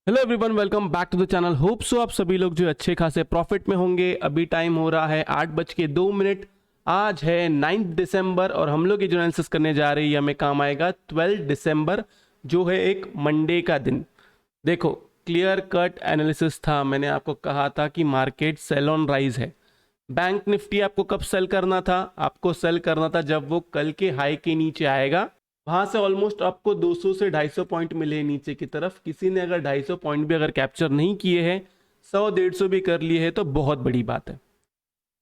Hello everyone, welcome back to the channel. Hope so आप सभी लोग जो अच्छे खासे प्रॉफिट में होंगे। अभी टाइम हो रहा है 8:02। आज है 9 दिसंबर और हम लोग ये जो एनालिसिस करने जा रहे हैं ये हमें काम आएगा 12 दिसंबर, जो है एक मंडे का दिन। देखो, क्लियर कट एनालिसिस था। मैंने आपको कहा था कि मार्केट सेल ऑन राइज है। बैंक निफ्टी आपको कब सेल करना था? आपको सेल करना था जब वो कल के हाई के नीचे आएगा। वहां से ऑलमोस्ट आपको 200 से 250 पॉइंट मिले नीचे की तरफ। किसी ने अगर 250 पॉइंट भी अगर कैप्चर नहीं किए हैं, 100-150 भी कर लिए हैं तो बहुत बड़ी बात है।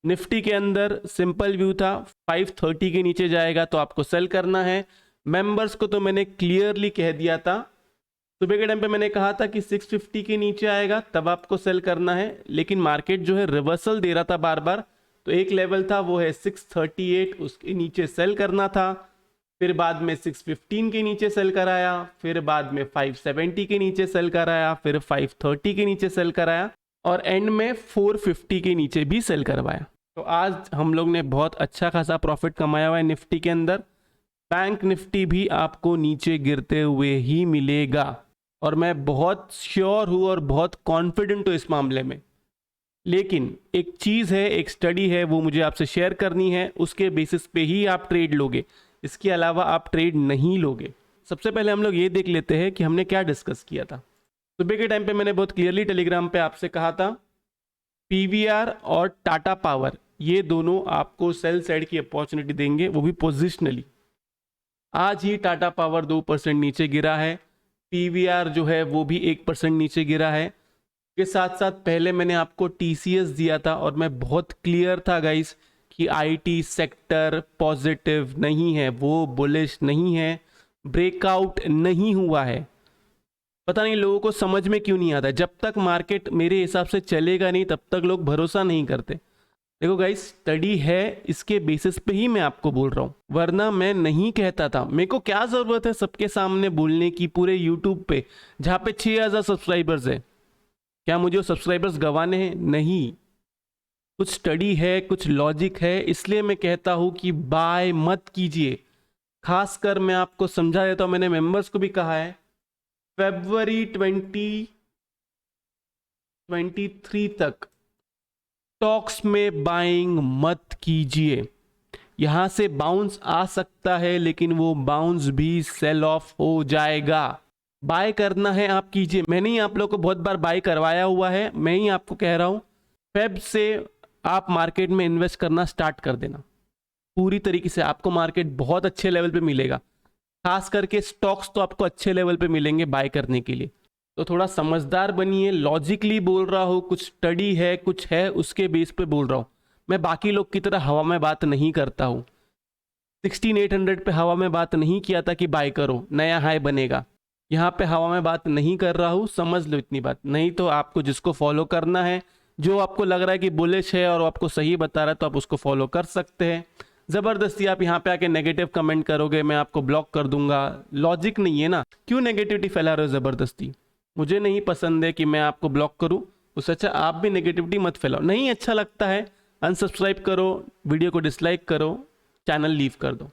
निफ्टी के अंदर सिंपल व्यू था, 530 के नीचे जाएगा तो आपको सेल करना है। मेंबर्स को तो मैंने क्लियरली कह दिया था, सुबह के टाइम पे मैंने कहा था कि 650 के नीचे आएगा तब आपको सेल करना है। लेकिन मार्केट जो है रिवर्सल दे रहा था बार बार, तो एक लेवल था वो है 638, उसके नीचे सेल करना था। फिर बाद में 615 के नीचे सेल कराया, फिर बाद में 570 के नीचे सेल कराया, फिर 530 के नीचे सेल कराया और एंड में 450 के नीचे भी सेल करवाया। तो आज हम लोग ने बहुत अच्छा खासा प्रॉफिट कमाया हुआ है निफ्टी के अंदर। बैंक निफ्टी भी आपको नीचे गिरते हुए ही मिलेगा और मैं बहुत श्योर हूँ और बहुत कॉन्फिडेंट हूँ इस मामले में। लेकिन एक चीज़ है, एक स्टडी है, वो मुझे आपसे शेयर करनी है। उसके बेसिस पे ही आप ट्रेड लोगे, इसके अलावा आप ट्रेड नहीं लोगे। सबसे पहले हम लोग ये देख लेते हैं कि हमने क्या डिस्कस किया था। सुबह के टाइम पे मैंने बहुत क्लियरली टेलीग्राम पे आपसे कहा था, पीवीआर और टाटा पावर ये दोनों आपको सेल साइड की अपॉर्चुनिटी देंगे, वो भी पोजिशनली। आज ही टाटा पावर 2% नीचे गिरा है, पीवीआर जो है वो भी 1% नीचे गिरा है। के साथ साथ पहले मैंने आपको टीसीएस दिया था और मैं बहुत क्लियर था गाइस कि आईटी सेक्टर पॉजिटिव नहीं है, वो बुलिश नहीं है, ब्रेकआउट नहीं हुआ है। पता नहीं लोगों को समझ में क्यों नहीं आता। जब तक मार्केट मेरे हिसाब से चलेगा नहीं तब तक लोग भरोसा नहीं करते। देखो गाइस, स्टडी है, इसके बेसिस पे ही मैं आपको बोल रहा हूँ, वरना मैं नहीं कहता था। मेरे को क्या जरूरत है सबके सामने बोलने की पूरे यूट्यूब पे, जहाँ पे 6000 सब्सक्राइबर्स है। क्या मुझे वो सब्सक्राइबर्स गंवाने हैं? नहीं, कुछ स्टडी है, कुछ लॉजिक है, इसलिए मैं कहता हूं कि बाय मत कीजिए। खासकर मैं आपको समझा देता हूं, मैंने मेंबर्स को भी कहा है, फरवरी 2023 तक स्टॉक्स में बाइंग मत कीजिए। यहां से बाउंस आ सकता है लेकिन वो बाउंस भी सेल ऑफ हो जाएगा। बाय करना है आप कीजिए। मैंने ही आप लोग को बहुत बार बाय करवाया हुआ है, मैं ही आपको कह रहा हूं, फेब से आप मार्केट में इन्वेस्ट करना स्टार्ट कर देना। पूरी तरीके से आपको मार्केट बहुत अच्छे लेवल पे मिलेगा। खास करके स्टॉक्स तो आपको अच्छे लेवल पे मिलेंगे बाय करने के लिए। तो थोड़ा समझदार बनिए, लॉजिकली बोल रहा हूँ, कुछ स्टडी है, कुछ है, उसके बेस पे बोल रहा हूँ। मैं बाकी लोग की तरह हवा में बात नहीं करता हूँ। 16800 पे हवा में बात नहीं किया था कि बाय करो नया हाई बनेगा। यहाँ पे हवा में बात नहीं कर रहा हूँ, समझ लो इतनी बात। नहीं तो आपको जिसको फॉलो करना है, जो आपको लग रहा है कि बुलिश है और आपको सही बता रहा है, तो आप उसको फॉलो कर सकते हैं। ज़बरदस्ती आप यहाँ पे आके नेगेटिव कमेंट करोगे, मैं आपको ब्लॉक कर दूंगा। लॉजिक नहीं है ना, क्यों नेगेटिविटी फैला रहे हो ज़बरदस्ती? मुझे नहीं पसंद है कि मैं आपको ब्लॉक करूँ, उससे अच्छा आप भी नेगेटिविटी मत फैलाओ। नहीं अच्छा लगता है, अनसब्सक्राइब करो, वीडियो को डिसलाइक करो, चैनल लीव कर दो।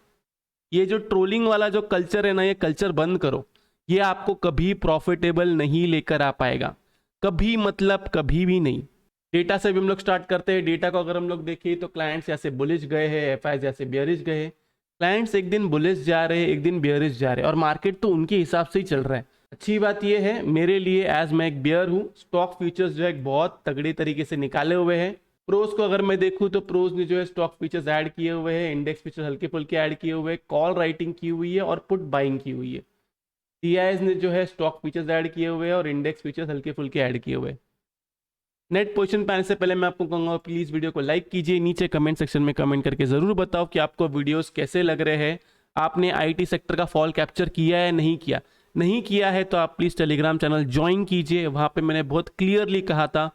ये जो ट्रोलिंग वाला जो कल्चर है ना, ये कल्चर बंद करो। ये आपको कभी प्रॉफिटेबल नहीं लेकर आ पाएगा, कभी, मतलब कभी भी नहीं। डेटा से भी हम लोग स्टार्ट करते हैं। डेटा को अगर हम लोग देखें तो क्लाइंट्स यहाँ से बुलिश गए हैं, एफआईज यहाँ से बियरिश गए हैं। क्लाइंट्स एक दिन बुलिश जा रहे हैं, एक दिन बियरिश जा रहे हैं और मार्केट तो उनके हिसाब से ही चल रहा है। अच्छी बात यह है मेरे लिए, एज मैं एक बियर हूँ, स्टॉक फ्यूचर्स जो है बहुत तगड़ी तरीके से निकाले हुए हैं। प्रोज को अगर मैं देखूँ तो प्रोज ने जो है स्टॉक फीचर्स ऐड किए हुए हैं, इंडेक्स फीचर्स हल्के फुल्के ऐड किए हुए हैं, कॉल राइटिंग की हुई है और पुट बाइंग की हुई है। टीआईज ने जो है स्टॉक फीचर्स ऐड किए हुए हैं और इंडेक्स फीचर्स हल्के फुल्के ऐड किए हुए हैं। नेट पोजीशन पे आने से पहले मैं आपको कहूँगा प्लीज़ वीडियो को लाइक कीजिए। नीचे कमेंट सेक्शन में कमेंट करके ज़रूर बताओ कि आपको वीडियोस कैसे लग रहे हैं। आपने आईटी सेक्टर का फॉल कैप्चर किया है, नहीं किया? नहीं किया है तो आप प्लीज़ टेलीग्राम चैनल ज्वाइन कीजिए। वहाँ पे मैंने बहुत क्लियरली कहा था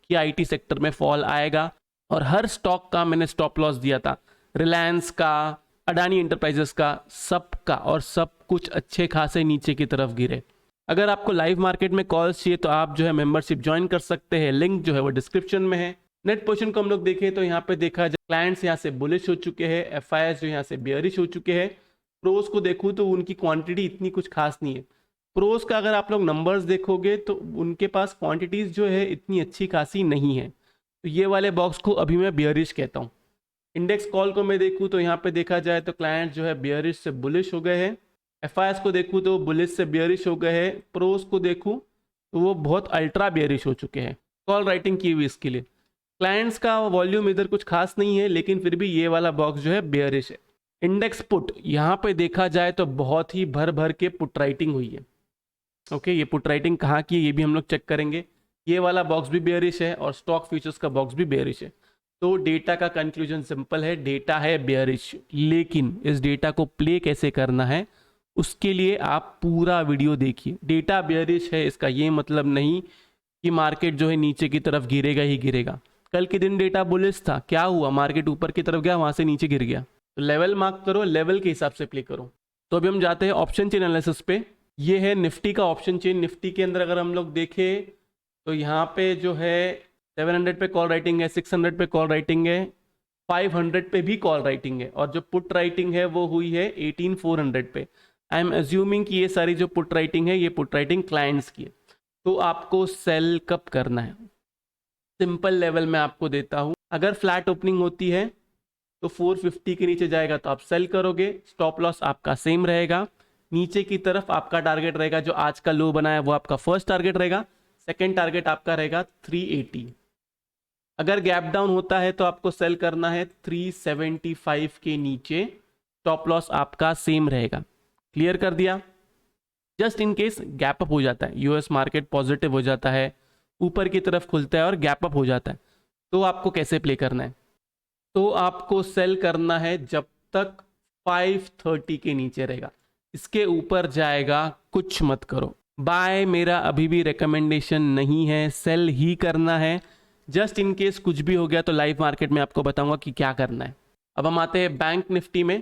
कि आईटी सेक्टर में फॉल आएगा और हर स्टॉक का मैंने स्टॉप लॉस दिया था। रिलायंस का, अडानी एंटरप्राइजेस का, सबका, और सब कुछ अच्छे खासे नीचे की तरफ गिरे। अगर आपको लाइव मार्केट में कॉल्स चाहिए तो आप जो है मेंबरशिप ज्वाइन कर सकते हैं, लिंक जो है वो डिस्क्रिप्शन में है। नेट पोजीशन को हम लोग देखें तो यहाँ पे देखा जाए क्लाइंट्स यहाँ से बुलिश हो चुके हैं, एफआईएस जो यहाँ से बियरिश हो चुके हैं। प्रोज को देखूँ तो उनकी क्वांटिटी इतनी कुछ खास नहीं है। प्रोस का अगर आप लोग नंबर्स देखोगे तो उनके पास क्वांटिटीज़ जो है इतनी अच्छी खासी नहीं है, तो ये वाले बॉक्स को अभी मैं बियरिश कहता हूँ। इंडेक्स कॉल को मैं देखूँ तो यहाँ पे देखा जाए तो क्लाइंट जो है बियरिश से बुलिश हो गए हैं। एफआईएस को देखूँ तो बुलिश से बियरिश हो गए हैं। प्रोस को देखूँ तो वो बहुत अल्ट्रा बियरिश हो चुके हैं। कॉल राइटिंग की हुई इसके लिए क्लाइंट्स का वॉल्यूम इधर कुछ खास नहीं है, लेकिन फिर भी ये वाला बॉक्स जो है बियरिश है। इंडेक्स पुट यहाँ पे देखा जाए तो बहुत ही भर भर के पुट राइटिंग हुई है। ओके, ये पुट राइटिंग कहाँ की है ये भी हम लोग चेक करेंगे। ये वाला बॉक्स भी बेयरिश है और स्टॉक फ्यूचर्स का बॉक्स भी बेयरिश है। तो डेटा का कंक्लूजन सिंपल है, डेटा है बेयरिश। लेकिन इस डेटा को प्ले कैसे करना है उसके लिए आप पूरा वीडियो देखिए। डेटा बेयरिश है इसका ये मतलब नहीं कि मार्केट जो है नीचे की तरफ गिरेगा ही गिरेगा। कल के दिन डेटा बुलिश था, क्या हुआ, मार्केट ऊपर की तरफ गया, वहां से नीचे गिर गया। तो लेवल मार्क करो, लेवल के हिसाब से प्ले करो। तो अभी हम जाते हैं ऑप्शन चेन एनालिसिस पे। ये है निफ्टी का ऑप्शन चेन। निफ्टी के अंदर अगर हम लोग देखें तो यहाँ पे जो है 700 पे कॉल राइटिंग है, 600 पे कॉल राइटिंग है, 500 पे भी कॉल राइटिंग है, और जो पुट राइटिंग है वो हुई है 18400 पे। आई एम अज्यूमिंग कि ये सारी जो पुट राइटिंग है ये पुट राइटिंग क्लाइंट्स की है। तो आपको सेल कब करना है, सिंपल लेवल में आपको देता हूँ। अगर फ्लैट ओपनिंग होती है तो 450 के नीचे जाएगा तो आप सेल करोगे, स्टॉप लॉस आपका सेम रहेगा। नीचे की तरफ आपका टारगेट रहेगा, जो आज का लो बना है वो आपका फर्स्ट टारगेट रहेगा, सेकंड टारगेट आपका रहेगा 380। अगर गैप डाउन होता है तो आपको सेल करना है 375 के नीचे, स्टॉप लॉस आपका सेम रहेगा। क्लियर कर दिया। Just in case gap up हो जाता है, यूएस मार्केट पॉजिटिव हो जाता है, ऊपर की तरफ खुलता है और गैप अप हो जाता है, तो आपको कैसे प्ले करना है, तो आपको सेल करना है जब तक 530 के नीचे रहेगा। इसके ऊपर जाएगा कुछ मत करो। बाय मेरा अभी भी रिकमेंडेशन नहीं है, सेल ही करना है। जस्ट इन केस कुछ भी हो गया तो लाइव मार्केट में आपको बताऊंगा कि क्या करना है। अब हम आते हैं बैंक निफ्टी में।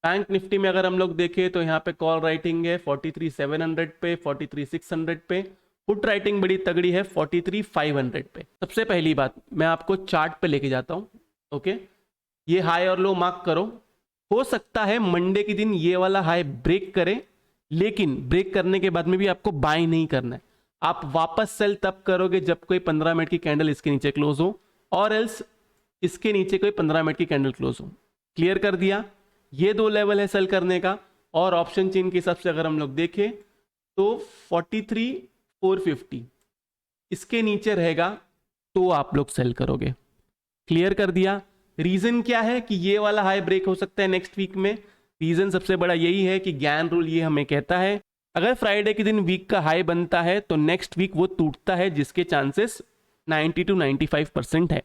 बैंक निफ्टी में अगर हम लोग देखें तो यहाँ पे कॉल राइटिंग है 43,700 पे, 43,600 पे, पुट राइटिंग बड़ी तगड़ी है 43,500 पे। सबसे पहली बात मैं आपको चार्ट पे लेके जाता हूँ। ओके, ये हाई और लो मार्क करो। हो सकता है मंडे के दिन ये वाला हाई ब्रेक करे, लेकिन ब्रेक करने के बाद में भी आपको बाय नहीं करना है। आप वापस सेल तब करोगे जब कोई 15 मिनट की कैंडल इसके नीचे क्लोज हो, और एल्स इसके नीचे कोई 15 मिनट की कैंडल क्लोज हो। क्लियर कर दिया। ये दो लेवल है सेल करने का। और ऑप्शन चेन के हिसाब से अगर हम लोग देखें तो 43,450 इसके नीचे रहेगा तो आप लोग सेल करोगे। क्लियर कर दिया। रीजन क्या है कि ये वाला हाई ब्रेक हो सकता है नेक्स्ट वीक में। रीजन सबसे बड़ा यही है कि गैन रूल ये हमें कहता है अगर फ्राइडे के दिन वीक का हाई बनता है तो नेक्स्ट वीक वो टूटता है, जिसके चांसेस 90 to 95% है।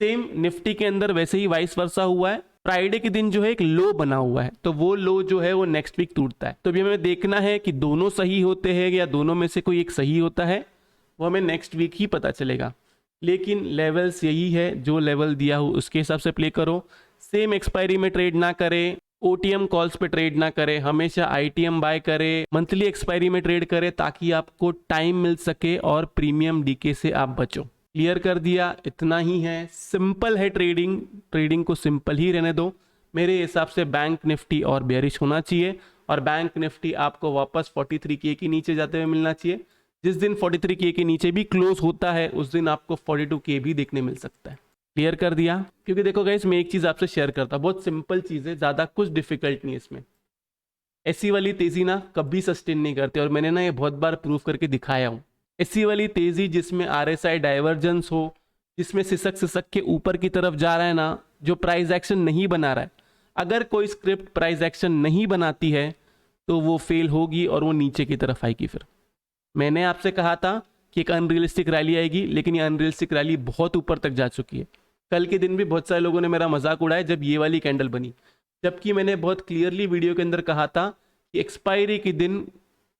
सेम निफ्टी के अंदर वैसे ही वाइस वर्सा हुआ है। फ्राइडे के दिन जो है एक लो बना हुआ है, तो वो लो जो है वो नेक्स्ट वीक टूटता है। तो अभी हमें देखना है कि दोनों सही होते हैं या दोनों में से कोई एक सही होता है, वो हमें नेक्स्ट वीक ही पता चलेगा। लेकिन लेवल्स यही है, जो लेवल दिया हो उसके हिसाब से प्ले करो। सेम एक्सपायरी में ट्रेड ना करे, ओटीएम कॉल्स पे ट्रेड ना करे, हमेशा आईटीएम बाय करे, मंथली एक्सपायरी में ट्रेड करे, ताकि आपको टाइम मिल सके और प्रीमियम डीके से आप बचो। क्लियर कर दिया। इतना ही है, सिंपल है ट्रेडिंग। ट्रेडिंग को सिंपल ही रहने दो। मेरे हिसाब से बैंक निफ्टी और बेयरिश होना चाहिए, और बैंक निफ्टी आपको वापस 43K के नीचे जाते हुए मिलना चाहिए। जिस दिन 43K के नीचे भी क्लोज होता है उस दिन आपको 42K भी देखने मिल सकता है। क्लियर कर दिया। क्योंकि देखो गाइस, मैं एक चीज़ आपसे शेयर करता हूँ, बहुत सिंपल चीज़ है, ज़्यादा कुछ डिफिकल्ट नहीं है इसमें। ऐसी वाली तेज़ी ना कभी सस्टेन नहीं करते, और मैंने ना ये बहुत बार प्रूव करके दिखाया हूँ। ऐसी वाली तेज़ी जिसमें RSI डाइवर्जेंस हो, जिसमें सिसक के ऊपर की तरफ जा रहा है ना, जो प्राइस एक्शन नहीं बना रहा है, अगर कोई स्क्रिप्ट प्राइस एक्शन नहीं बनाती है तो वो फेल होगी और वो नीचे की तरफ आएगी। फिर मैंने आपसे कहा था कि एक अनरियलिस्टिक रैली आएगी, लेकिन ये अनरियलिस्टिक रैली बहुत ऊपर तक जा चुकी है। कल के दिन भी बहुत सारे लोगों ने मेरा मजाक उड़ाया जब ये वाली कैंडल बनी, जबकि मैंने बहुत क्लियरली वीडियो के अंदर कहा था कि एक्सपायरी के दिन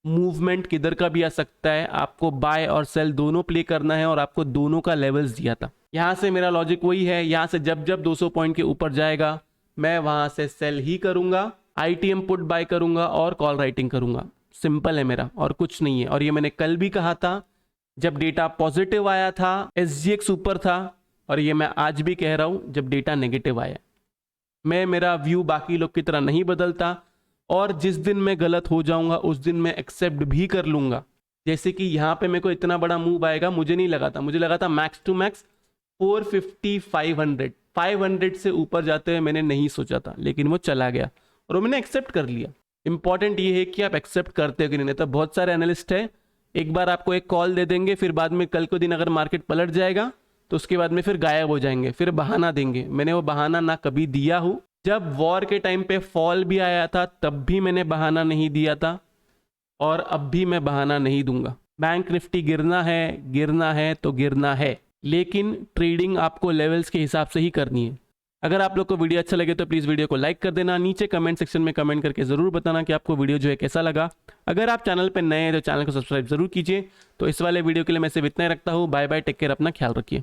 मूवमेंट किधर का भी आ सकता है, आपको बाय और सेल दोनों प्ले करना है, और आपको दोनों का लेवल्स दिया था। यहाँ से मेरा लॉजिक वही है, यहाँ से जब जब 200 पॉइंट के ऊपर जाएगा मैं वहाँ से सेल ही करूँगा, आईटीएम पुट बाय करूँगा और कॉल राइटिंग करूँगा। सिंपल है मेरा, और कुछ नहीं है। और ये मैंने कल भी कहा था जब डेटा पॉजिटिव आया था, SGX ऊपर था, और ये मैं आज भी कह रहा हूँ जब डेटा नेगेटिव आया। मैं मेरा व्यू बाकी लोग की तरह नहीं बदलता। और जिस दिन मैं गलत हो जाऊंगा उस दिन मैं एक्सेप्ट भी कर लूंगा। जैसे कि यहाँ पे मेरे को इतना बड़ा मूव आएगा, मुझे नहीं लगा था, मुझे लगा था मैक्स टू मैक्स 450 500 से ऊपर जाते हुए मैंने नहीं सोचा था, लेकिन वो चला गया और वो मैंने एक्सेप्ट कर लिया। इंपॉर्टेंट ये है कि आप एक्सेप्ट करते हो कि नहीं। तो बहुत सारे एनालिस्ट है, एक बार आपको एक कॉल दे देंगे, फिर बाद में कल को दिन अगर मार्केट पलट जाएगा तो उसके बाद में फिर गायब हो जाएंगे, फिर बहाना देंगे। मैंने वो बहाना ना कभी दिया हूँ। जब वॉर के टाइम पे फॉल भी आया था तब भी मैंने बहाना नहीं दिया था और अब भी मैं बहाना नहीं दूंगा। बैंक निफ्टी गिरना है तो गिरना है, लेकिन ट्रेडिंग आपको लेवल्स के हिसाब से ही करनी है। अगर आप लोग को वीडियो अच्छा लगे तो प्लीज़ वीडियो को लाइक कर देना। नीचे कमेंट सेक्शन में कमेंट करके ज़रूर बताना कि आपको वीडियो जो है कैसा लगा। अगर आप चैनल पर नए हैं तो चैनल को सब्सक्राइब जरूर कीजिए। तो इस वाले वीडियो के लिए मैं सिर्फ इतना ही रखता हूँ। बाय बाय, टेक केयर, अपना ख्याल रखिए।